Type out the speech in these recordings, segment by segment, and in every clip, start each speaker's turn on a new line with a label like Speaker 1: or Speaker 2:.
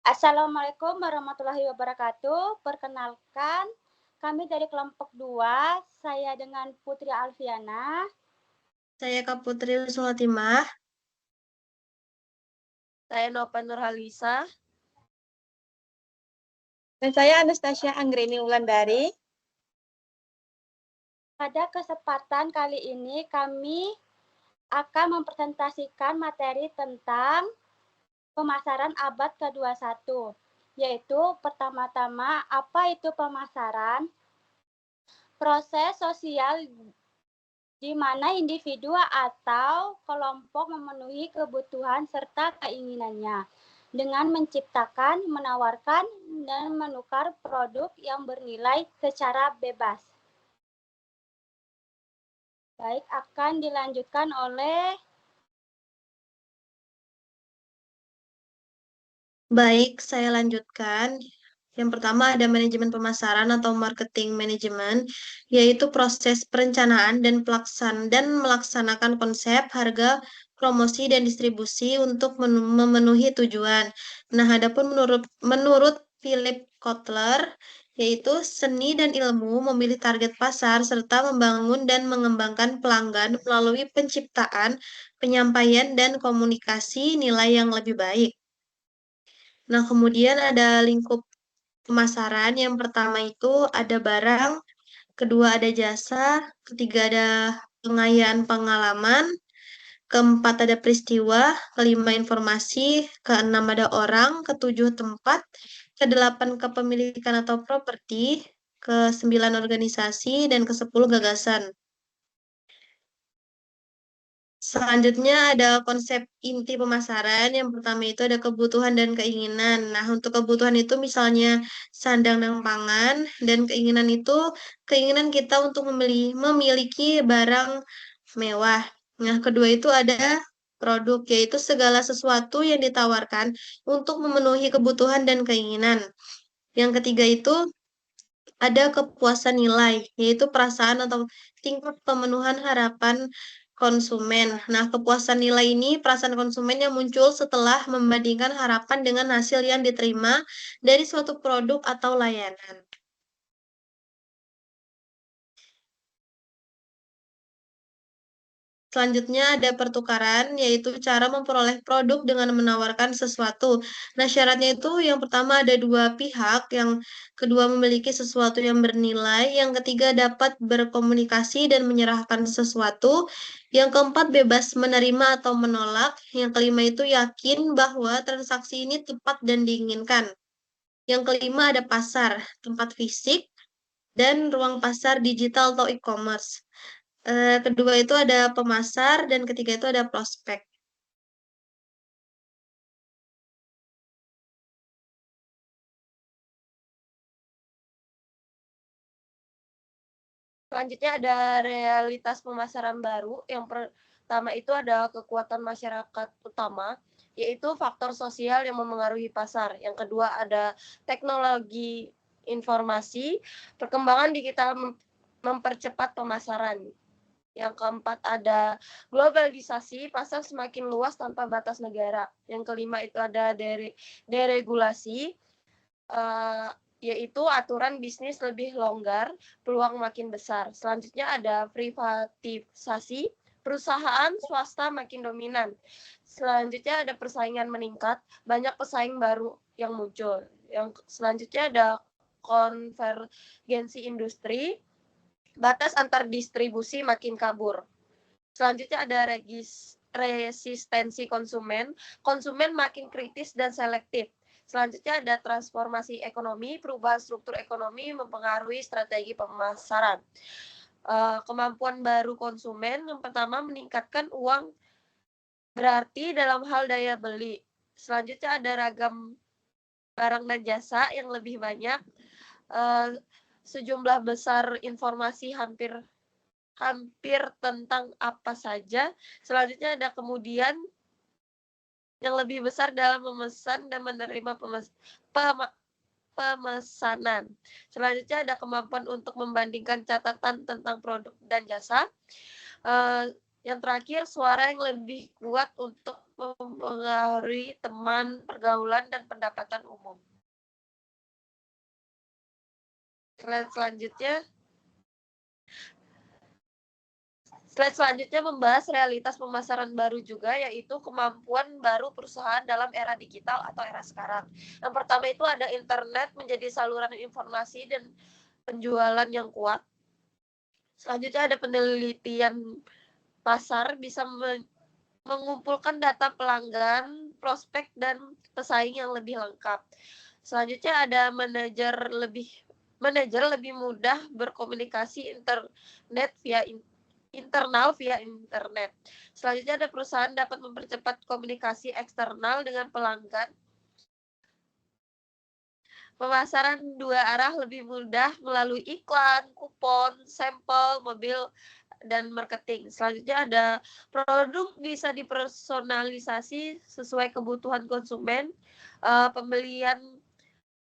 Speaker 1: Assalamualaikum warahmatullahi wabarakatuh. Perkenalkan, kami dari kelompok 2, saya dengan Putri Alfiana.
Speaker 2: Saya Kak Putri Wisnuwatimah.
Speaker 3: Saya Nova Nurhalisa.
Speaker 4: Dan saya Anastasia Anggreni Wulandari.
Speaker 1: Pada kesempatan kali ini kami akan mempresentasikan materi tentang pemasaran abad ke-21, yaitu pertama-tama apa itu pemasaran, proses sosial di mana individu atau kelompok memenuhi kebutuhan serta keinginannya dengan menciptakan, menawarkan, dan menukar produk yang bernilai secara bebas. Baik, akan dilanjutkan oleh
Speaker 2: Baik, saya lanjutkan. Yang pertama ada manajemen pemasaran atau marketing management, yaitu proses perencanaan dan melaksanakan konsep, harga, promosi, dan distribusi untuk memenuhi tujuan. Nah, adapun menurut Philip Kotler, yaitu seni dan ilmu memilih target pasar serta membangun dan mengembangkan pelanggan melalui penciptaan, penyampaian, dan komunikasi nilai yang lebih baik. Nah, kemudian ada lingkup pemasaran. Yang pertama itu ada barang, kedua ada jasa, ketiga ada pengayaan pengalaman, keempat ada peristiwa, kelima informasi, keenam ada orang, ketujuh tempat, kedelapan kepemilikan atau properti, kesembilan organisasi, dan kesepuluh gagasan. Selanjutnya ada konsep inti pemasaran. Yang pertama itu ada kebutuhan dan keinginan. Nah, untuk kebutuhan itu misalnya sandang dan pangan, dan keinginan itu keinginan kita untuk memiliki barang mewah. Nah, kedua itu ada produk, yaitu segala sesuatu yang ditawarkan untuk memenuhi kebutuhan dan keinginan. Yang ketiga itu ada kepuasan nilai, yaitu perasaan atau tingkat pemenuhan harapan konsumen. Nah, kepuasan nilai ini perasaan konsumen yang muncul setelah membandingkan harapan dengan hasil yang diterima dari suatu produk atau layanan. Selanjutnya ada pertukaran, yaitu cara memperoleh produk dengan menawarkan sesuatu. Nah, syaratnya itu yang pertama ada dua pihak, yang kedua memiliki sesuatu yang bernilai, yang ketiga dapat berkomunikasi dan menyerahkan sesuatu, yang keempat bebas menerima atau menolak, yang kelima itu yakin bahwa transaksi ini tepat dan diinginkan. Yang kelima ada pasar, tempat fisik, dan ruang pasar digital atau e-commerce. Kedua itu ada pemasar, dan ketiga itu ada prospek.
Speaker 3: Selanjutnya ada realitas pemasaran baru. Yang pertama itu ada kekuatan masyarakat utama, yaitu faktor sosial yang memengaruhi pasar. Yang kedua ada teknologi informasi, perkembangan digital mempercepat pemasaran. Yang keempat ada globalisasi, pasar semakin luas tanpa batas negara. Yang kelima itu ada deregulasi, yaitu aturan bisnis lebih longgar, peluang makin besar. Selanjutnya ada privatisasi, perusahaan swasta makin dominan. Selanjutnya ada persaingan meningkat, banyak pesaing baru yang muncul. Yang selanjutnya ada konvergensi industri, batas antar distribusi makin kabur. Selanjutnya ada resistensi konsumen, konsumen makin kritis dan selektif. Selanjutnya ada transformasi ekonomi, perubahan struktur ekonomi mempengaruhi strategi pemasaran. Kemampuan baru konsumen, yang pertama meningkatkan uang berarti dalam hal daya beli. Selanjutnya ada ragam barang dan jasa yang lebih banyak, sejumlah besar informasi hampir tentang apa saja. Selanjutnya ada kemudian yang lebih besar dalam memesan dan menerima pemesanan. Selanjutnya ada kemampuan untuk membandingkan catatan tentang produk dan jasa. Yang terakhir, suara yang lebih kuat untuk mempengaruhi teman, pergaulan, dan pendapatan umum. Slide selanjutnya membahas realitas pemasaran baru juga, yaitu kemampuan baru perusahaan dalam era digital atau era sekarang. Yang pertama itu ada internet menjadi saluran informasi dan penjualan yang kuat. Selanjutnya ada penelitian pasar, bisa mengumpulkan data pelanggan, prospek, dan pesaing yang lebih lengkap. Selanjutnya ada manajer lebih mudah berkomunikasi internal via internet. Selanjutnya ada perusahaan dapat mempercepat komunikasi eksternal dengan pelanggan. Pemasaran dua arah lebih mudah melalui iklan, kupon, sampel, mobil, dan marketing. Selanjutnya ada produk bisa dipersonalisasi sesuai kebutuhan konsumen. Pembelian,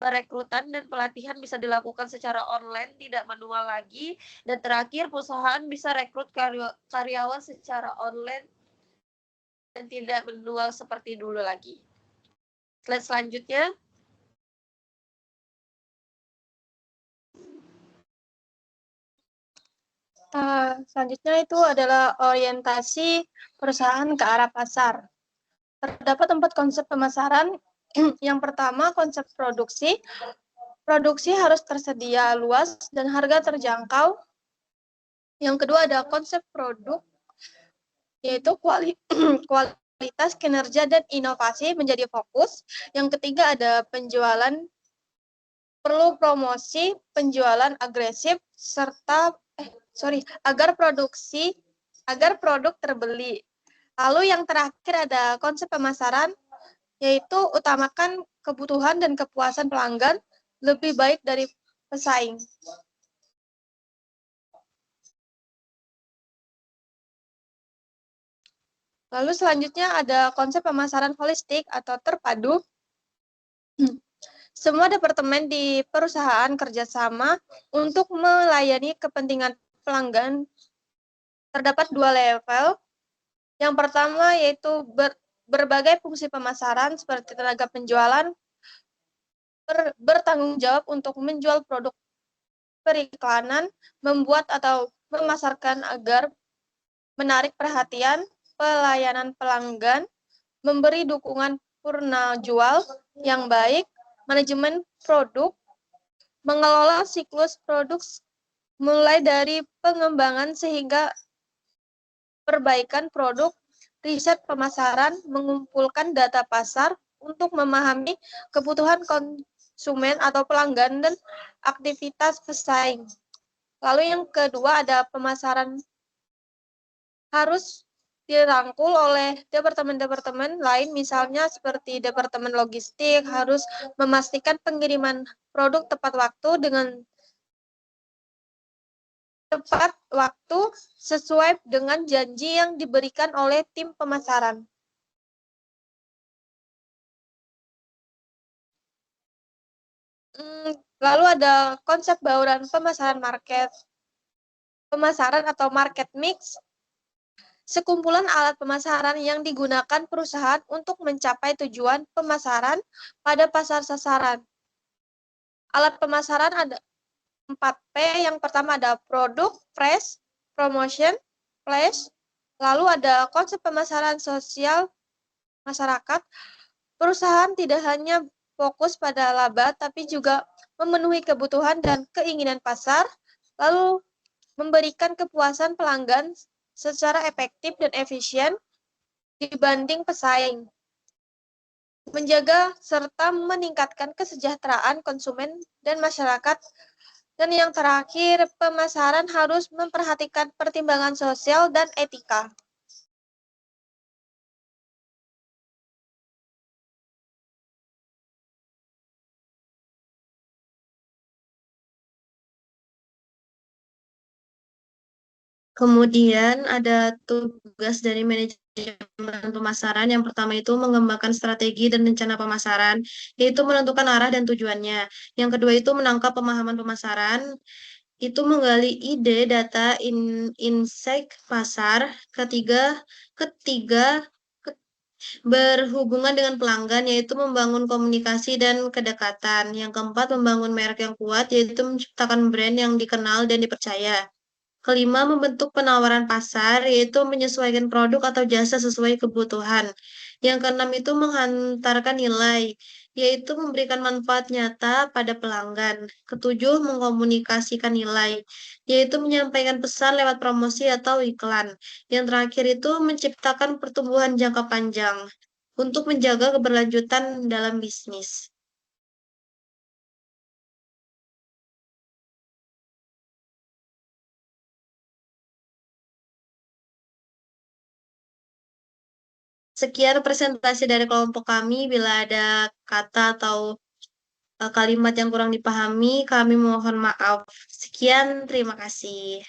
Speaker 3: perekrutan, dan pelatihan bisa dilakukan secara online, tidak manual lagi. Dan terakhir, perusahaan bisa rekrut karyawan secara online dan tidak manual seperti dulu lagi. Slide selanjutnya.
Speaker 4: Selanjutnya itu adalah orientasi perusahaan ke arah pasar. Terdapat 4 konsep pemasaran. Yang pertama, konsep produksi. Produksi harus tersedia luas dan harga terjangkau. Yang kedua ada konsep produk, yaitu kualitas, kinerja, dan inovasi menjadi fokus. Yang ketiga ada penjualan, perlu promosi, penjualan agresif, serta agar produk terbeli. Lalu yang terakhir ada konsep pemasaran, yaitu utamakan kebutuhan dan kepuasan pelanggan lebih baik dari pesaing. Lalu selanjutnya ada konsep pemasaran holistik atau terpadu. Semua departemen di perusahaan kerjasama untuk melayani kepentingan pelanggan. Terdapat 2 level. Yang pertama yaitu berbagai fungsi pemasaran seperti tenaga penjualan bertanggung jawab untuk menjual produk, periklanan, membuat atau memasarkan agar menarik perhatian, pelayanan pelanggan, memberi dukungan purna jual yang baik, manajemen produk, mengelola siklus produk mulai dari pengembangan sehingga perbaikan produk, riset pemasaran, mengumpulkan data pasar untuk memahami kebutuhan konsumen atau pelanggan dan aktivitas pesaing. Lalu yang kedua ada pemasaran harus dirangkul oleh departemen-departemen lain, misalnya seperti departemen logistik harus memastikan pengiriman produk tepat waktu dengan tepat waktu sesuai dengan janji yang diberikan oleh tim pemasaran. Lalu ada konsep bauran pemasaran atau market mix. Sekumpulan alat pemasaran yang digunakan perusahaan untuk mencapai tujuan pemasaran pada pasar sasaran. Alat pemasaran ada 4P. Yang pertama ada produk, price, promotion, place. Lalu ada konsep pemasaran sosial masyarakat. Perusahaan tidak hanya fokus pada laba, tapi juga memenuhi kebutuhan dan keinginan pasar, lalu memberikan kepuasan pelanggan secara efektif dan efisien dibanding pesaing. Menjaga serta meningkatkan kesejahteraan konsumen dan masyarakat. Dan yang terakhir, pemasaran harus memperhatikan pertimbangan sosial dan etika.
Speaker 2: Kemudian ada tugas dari manajemen pemasaran. Yang pertama itu mengembangkan strategi dan rencana pemasaran, yaitu menentukan arah dan tujuannya. Yang kedua itu menangkap pemahaman pemasaran, itu menggali ide, data, insight pasar. Ketiga Berhubungan dengan pelanggan, yaitu membangun komunikasi dan kedekatan. Yang keempat, membangun merek yang kuat, yaitu menciptakan brand yang dikenal dan dipercaya. Kelima, membentuk penawaran pasar, yaitu menyesuaikan produk atau jasa sesuai kebutuhan. Yang keenam itu menghantarkan nilai, yaitu memberikan manfaat nyata pada pelanggan. Ketujuh, mengkomunikasikan nilai, yaitu menyampaikan pesan lewat promosi atau iklan. Yang terakhir itu menciptakan pertumbuhan jangka panjang untuk menjaga keberlanjutan dalam bisnis. Sekian presentasi dari kelompok kami. Bila ada kata atau kalimat yang kurang dipahami, kami mohon maaf. Sekian, terima kasih.